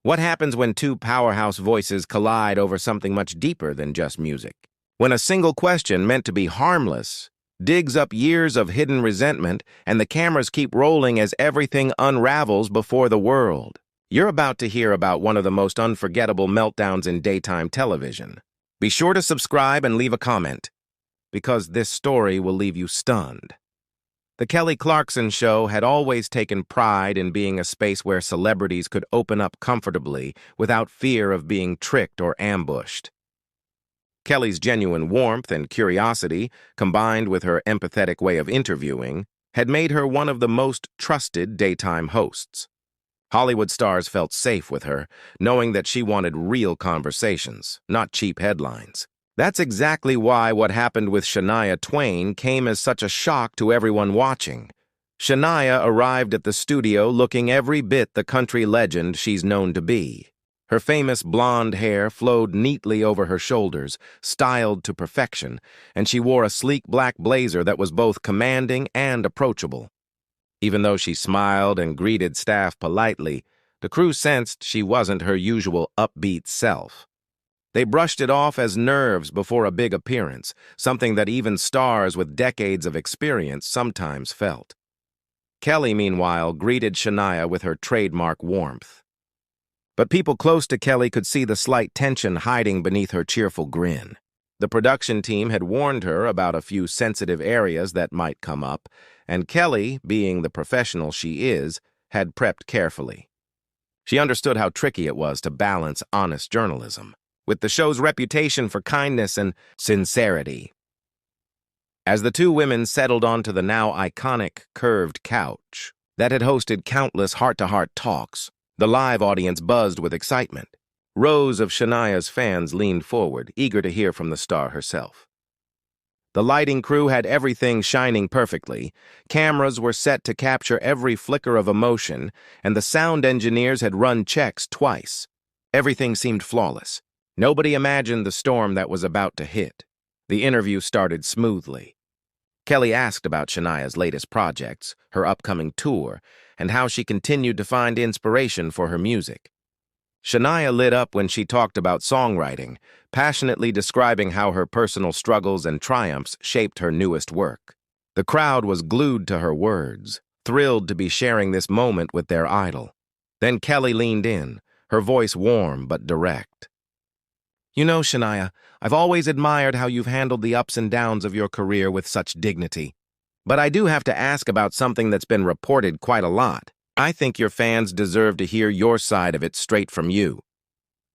What happens when two powerhouse voices collide over something much deeper than just music? When a single question meant to be harmless digs up years of hidden resentment and the cameras keep rolling as everything unravels before the world. You're about to hear about one of the most unforgettable meltdowns in daytime television. Be sure to subscribe and leave a comment, because this story will leave you stunned. The Kelly Clarkson Show had always taken pride in being a space where celebrities could open up comfortably without fear of being tricked or ambushed. Kelly's genuine warmth and curiosity, combined with her empathetic way of interviewing, had made her one of the most trusted daytime hosts. Hollywood stars felt safe with her, knowing that she wanted real conversations, not cheap headlines. That's exactly why what happened with Shania Twain came as such a shock to everyone watching. Shania arrived at the studio looking every bit the country legend she's known to be. Her famous blonde hair flowed neatly over her shoulders, styled to perfection, and she wore a sleek black blazer that was both commanding and approachable. Even though she smiled and greeted staff politely, the crew sensed she wasn't her usual upbeat self. They brushed it off as nerves before a big appearance, something that even stars with decades of experience sometimes felt. Kelly, meanwhile, greeted Shania with her trademark warmth. But people close to Kelly could see the slight tension hiding beneath her cheerful grin. The production team had warned her about a few sensitive areas that might come up, and Kelly, being the professional she is, had prepped carefully. She understood how tricky it was to balance honest journalism with the show's reputation for kindness and sincerity. As the two women settled onto the now iconic curved couch that had hosted countless heart-to-heart talks, the live audience buzzed with excitement. Rows of Shania's fans leaned forward, eager to hear from the star herself. The lighting crew had everything shining perfectly, cameras were set to capture every flicker of emotion, and the sound engineers had run checks twice. Everything seemed flawless. Nobody imagined the storm that was about to hit. The interview started smoothly. Kelly asked about Shania's latest projects, her upcoming tour, and how she continued to find inspiration for her music. Shania lit up when she talked about songwriting, passionately describing how her personal struggles and triumphs shaped her newest work. The crowd was glued to her words, thrilled to be sharing this moment with their idol. Then Kelly leaned in, her voice warm but direct. "You know, Shania, I've always admired how you've handled the ups and downs of your career with such dignity. But I do have to ask about something that's been reported quite a lot. I think your fans deserve to hear your side of it straight from you."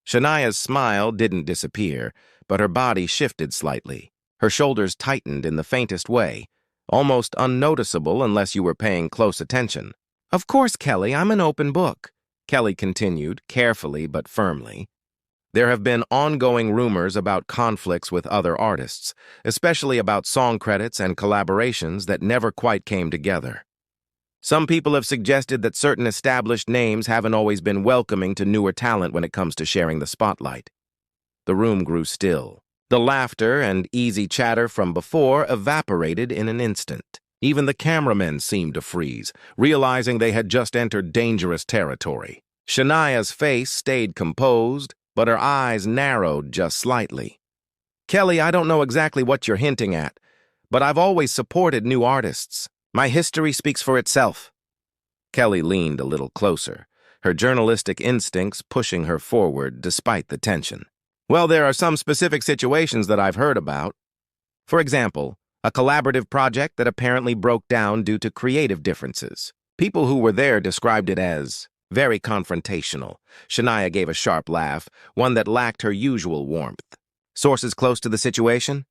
Shania's smile didn't disappear, but her body shifted slightly. Her shoulders tightened in the faintest way, almost unnoticeable unless you were paying close attention. "Of course, Kelly, I'm an open book," Kelly continued, carefully but firmly. There have been ongoing rumors about conflicts with other artists, especially about song credits and collaborations that never quite came together. Some people have suggested that certain established names haven't always been welcoming to newer talent when it comes to sharing the spotlight. The room grew still. The laughter and easy chatter from before evaporated in an instant. Even the cameramen seemed to freeze, realizing they had just entered dangerous territory. Shania's face stayed composed, but her eyes narrowed just slightly. "Kelly, I don't know exactly what you're hinting at, but I've always supported new artists. My history speaks for itself." Kelly leaned a little closer, her journalistic instincts pushing her forward despite the tension. "Well, there are some specific situations that I've heard about. For example, a collaborative project that apparently broke down due to creative differences. People who were there described it as very confrontational." Shania gave a sharp laugh, one that lacked her usual warmth. "Sources close to the situation?"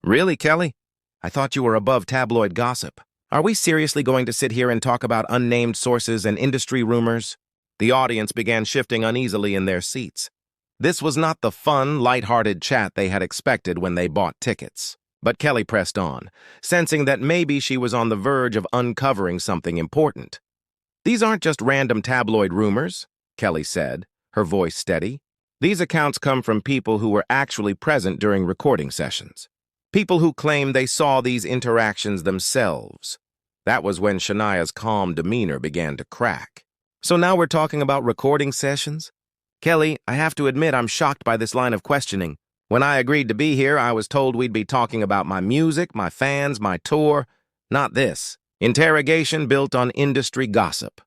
"Really, Kelly? I thought you were above tabloid gossip. Are we seriously going to sit here and talk about unnamed sources and industry rumors?" The audience began shifting uneasily in their seats. This was not the fun, lighthearted chat they had expected when they bought tickets. But Kelly pressed on, sensing that maybe she was on the verge of uncovering something important. "These aren't just random tabloid rumors," Kelly said, her voice steady. "These accounts come from people who were actually present during recording sessions. People who claim they saw these interactions themselves." That was when Shania's calm demeanor began to crack. "So now we're talking about recording sessions? Kelly, I have to admit I'm shocked by this line of questioning. When I agreed to be here, I was told we'd be talking about my music, my fans, my tour. Not this. Interrogation built on industry gossip.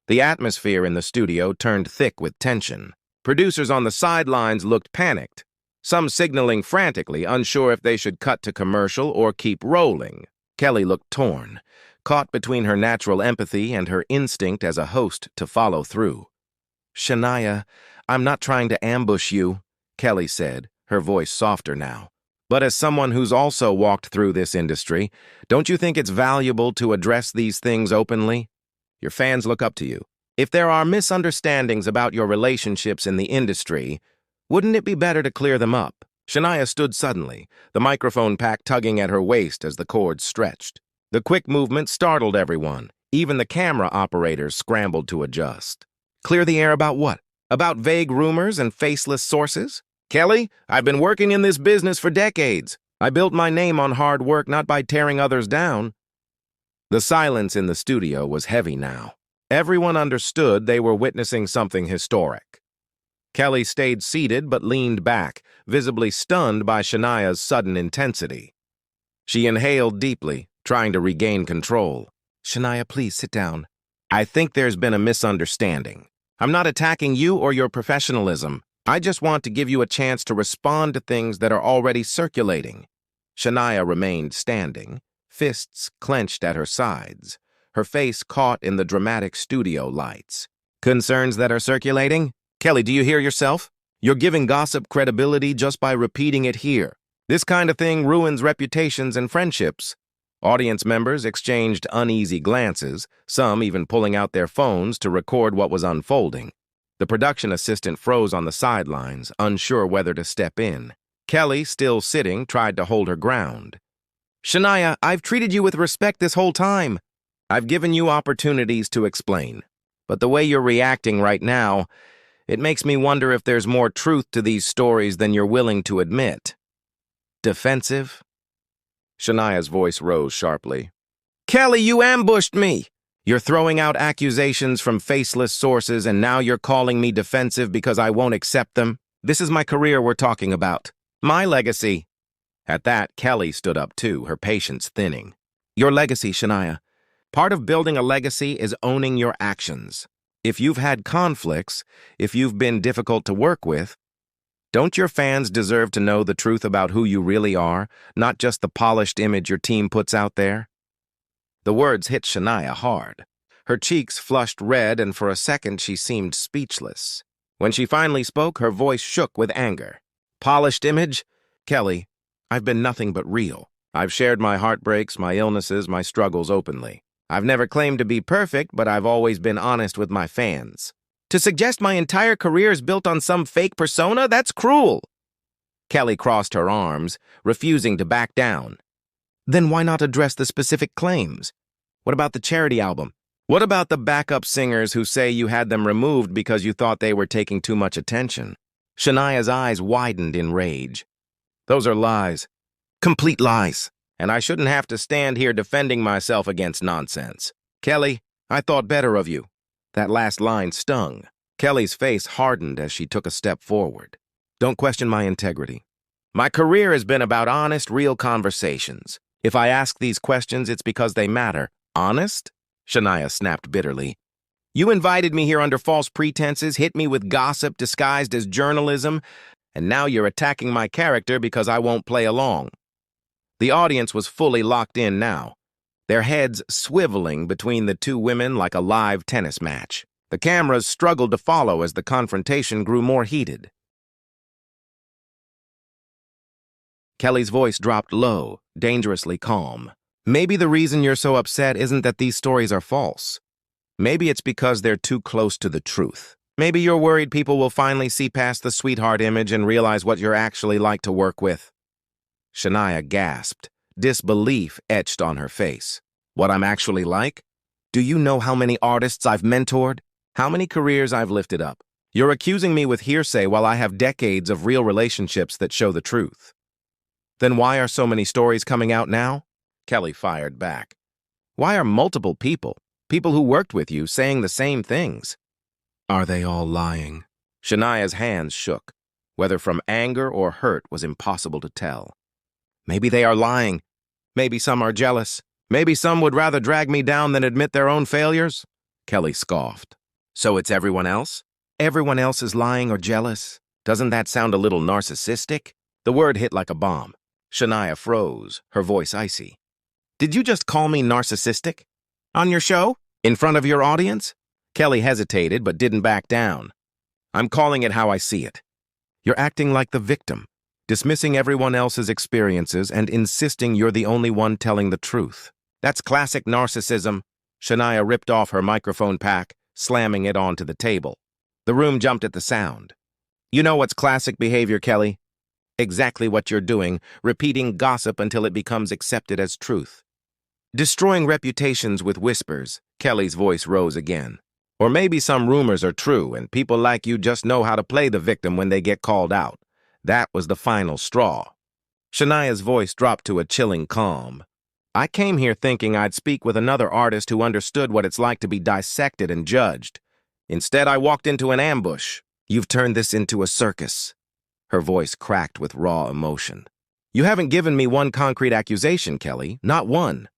The atmosphere in the studio turned thick with tension. Producers on the sidelines looked panicked, some signaling frantically, unsure if they should cut to commercial or keep rolling. Kelly looked torn, caught between her natural empathy and her instinct as a host to follow through. "Shania, I'm not trying to ambush you," Kelly said, her voice softer now. "But as someone who's also walked through this industry, don't you think it's valuable to address these things openly? Your fans look up to you. If there are misunderstandings about your relationships in the industry, wouldn't it be better to clear them up?" Shania stood suddenly, the microphone pack tugging at her waist as the cords stretched. The quick movement startled everyone. Even the camera operators scrambled to adjust. Clear the air about what? About vague rumors and faceless sources? Kelly, I've been working in this business for decades. I built my name on hard work, not by tearing others down. The silence in the studio was heavy now. Everyone understood they were witnessing something historic. Kelly stayed seated but leaned back, visibly stunned by Shania's sudden intensity. She inhaled deeply, trying to regain control. "Shania, please sit down. I think there's been a misunderstanding. I'm not attacking you or your professionalism. I just want to give you a chance to respond to things that are already circulating." Shania remained standing, fists clenched at her sides, her face caught in the dramatic studio lights. "Concerns that are circulating? Kelly, do you hear yourself? You're giving gossip credibility just by repeating it here. This kind of thing ruins reputations and friendships." Audience members exchanged uneasy glances, some even pulling out their phones to record what was unfolding. The production assistant froze on the sidelines, unsure whether to step in. Kelly, still sitting, tried to hold her ground. "Shania, I've treated you with respect this whole time. I've given you opportunities to explain. But the way you're reacting right now, it makes me wonder if there's more truth to these stories than you're willing to admit." "Defensive?" Shania's voice rose sharply. "Kelly, you ambushed me! You're throwing out accusations from faceless sources, and now you're calling me defensive because I won't accept them? This is my career we're talking about. My legacy." At that, Kelly stood up too, her patience thinning. "Your legacy, Shania. Part of building a legacy is owning your actions. If you've had conflicts, if you've been difficult to work with, don't your fans deserve to know the truth about who you really are, not just the polished image your team puts out there?" The words hit Shania hard. Her cheeks flushed red, and for a second she seemed speechless. When she finally spoke, her voice shook with anger. "Polished image? Kelly, I've been nothing but real. I've shared my heartbreaks, my illnesses, my struggles openly. I've never claimed to be perfect, but I've always been honest with my fans. To suggest my entire career is built on some fake persona? That's cruel." Kelly crossed her arms, refusing to back down. "Then why not address the specific claims? What about the charity album? What about the backup singers who say you had them removed because you thought they were taking too much attention?" Shania's eyes widened in rage. "Those are lies. Complete lies. And I shouldn't have to stand here defending myself against nonsense. Kelly, I thought better of you." That last line stung. Kelly's face hardened as she took a step forward. "Don't question my integrity. My career has been about honest, real conversations. If I ask these questions, it's because they matter." "Honest?" Shania snapped bitterly. "You invited me here under false pretenses, hit me with gossip disguised as journalism, and now you're attacking my character because I won't play along." The audience was fully locked in now, their heads swiveling between the two women like a live tennis match. The cameras struggled to follow as the confrontation grew more heated. Kelly's voice dropped low, dangerously calm. "Maybe the reason you're so upset isn't that these stories are false. Maybe it's because they're too close to the truth. Maybe you're worried people will finally see past the sweetheart image and realize what you're actually like to work with." Shania gasped, disbelief etched on her face. "What I'm actually like? Do you know how many artists I've mentored? How many careers I've lifted up? You're accusing me with hearsay while I have decades of real relationships that show the truth. Then why are so many stories coming out now?" Kelly fired back. "Why are multiple people who worked with you, saying the same things?" "Are they all lying?" Shania's hands shook. Whether from anger or hurt was impossible to tell. Maybe they are lying. Maybe some are jealous. Maybe some would rather drag me down than admit their own failures. Kelly scoffed. So it's everyone else? Everyone else is lying or jealous? Doesn't that sound a little narcissistic? The word hit like a bomb. Shania froze, her voice icy. Did you just call me narcissistic? On your show? In front of your audience? Kelly hesitated but didn't back down. I'm calling it how I see it. You're acting like the victim, dismissing everyone else's experiences and insisting you're the only one telling the truth. That's classic narcissism. Shania ripped off her microphone pack, slamming it onto the table. The room jumped at the sound. You know what's classic behavior, Kelly? Exactly what you're doing, repeating gossip until it becomes accepted as truth. Destroying reputations with whispers. Kelly's voice rose again. Or maybe some rumors are true and people like you just know how to play the victim when they get called out. That was the final straw. Shania's voice dropped to a chilling calm. I came here thinking I'd speak with another artist who understood what it's like to be dissected and judged. Instead, I walked into an ambush. You've turned this into a circus. Her voice cracked with raw emotion. You haven't given me one concrete accusation, Kelly. Not one.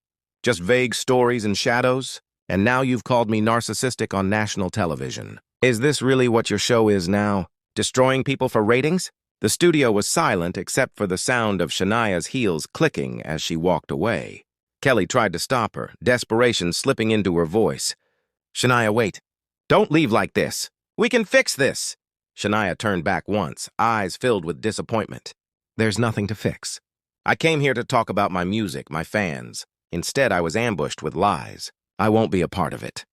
Just vague stories and shadows. And now you've called me narcissistic on national television. Is this really what your show is now? Destroying people for ratings? The studio was silent except for the sound of Shania's heels clicking as she walked away. Kelly tried to stop her, desperation slipping into her voice. Shania, wait. Don't leave like this. We can fix this. Shania turned back once, eyes filled with disappointment. There's nothing to fix. I came here to talk about my music, my fans. Instead, I was ambushed with lies. I won't be a part of it.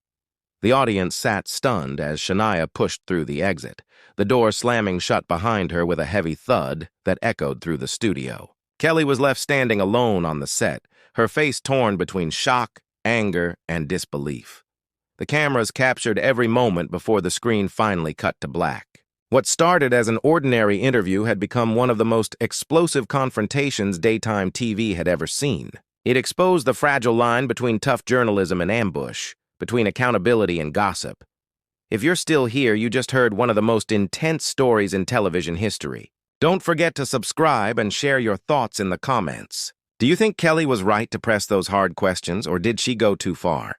The audience sat stunned as Shania pushed through the exit, the door slamming shut behind her with a heavy thud that echoed through the studio. Kelly was left standing alone on the set, her face torn between shock, anger, and disbelief. The cameras captured every moment before the screen finally cut to black. What started as an ordinary interview had become one of the most explosive confrontations daytime TV had ever seen. It exposed the fragile line between tough journalism and ambush, between accountability and gossip. If you're still here, you just heard one of the most intense stories in television history. Don't forget to subscribe and share your thoughts in the comments. Do you think Kelly was right to press those hard questions, or did she go too far?